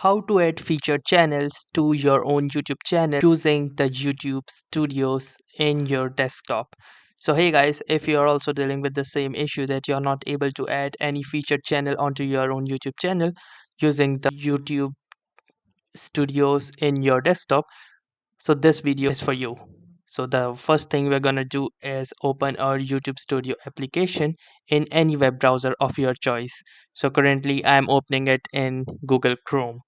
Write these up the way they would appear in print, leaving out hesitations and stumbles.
How to add featured channels to your own YouTube channel using the YouTube Studios in your desktop. So hey guys, if you're also dealing with the same issue that you're not able to add any featured channel onto your own YouTube channel using the YouTube Studios in your desktop, so this video is for you. So the first thing we're gonna do is open our YouTube Studio application in any web browser of your choice. So currently I'm opening it in Google Chrome.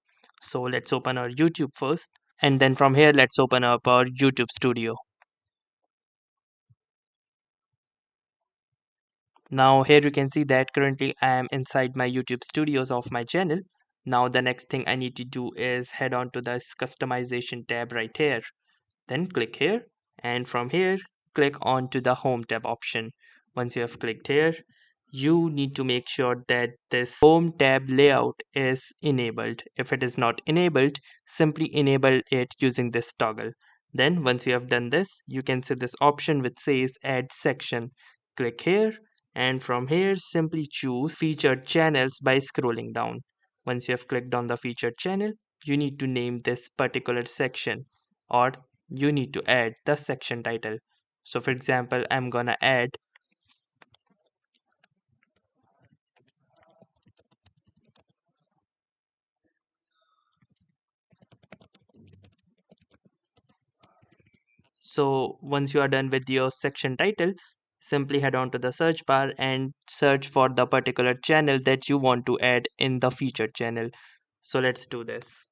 So let's open our YouTube first, and then from here let's open up our YouTube Studio. Now here you can see that currently I am inside my YouTube Studios of my channel. Now the next thing I need to do is head on to this customization tab right here. Then click here, and from here click on to the home tab option. Once you have clicked here, you need to make sure that this home tab layout is enabled. If it is not enabled, simply enable it using this toggle. Then once you have done this, you can see this option which says add section. Click here, and from here simply choose featured channels by scrolling down. Once you have clicked on the featured channel, you need to name this particular section, or you need to add the section title. So for example, I'm gonna add so once you are done with your section title, simply head on to the search bar and search for the particular channel that you want to add in the featured channel. So let's do this.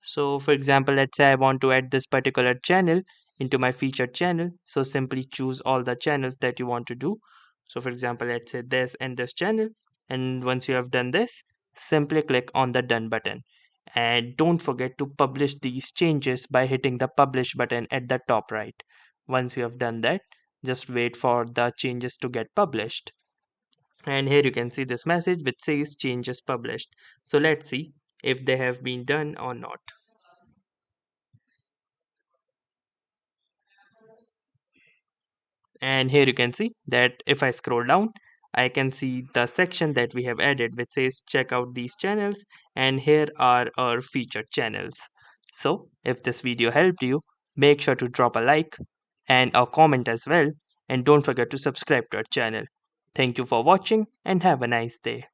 So for example, let's say I want to add this particular channel into my featured channel. So simply choose all the channels that you want to do. So for example, let's say this and this channel. And once you have done this, simply click on the done button. And don't forget to publish these changes by hitting the publish button at the top right. Once you have done that, just wait for the changes to get published. And here you can see this message which says changes published. So let's see if they have been done or not. And here you can see that if I scroll down, I can see the section that we have added which says check out these channels, and here are our featured channels. So if this video helped you, make sure to drop a like and a comment as well, and don't forget to subscribe to our channel. Thank you for watching and have a nice day.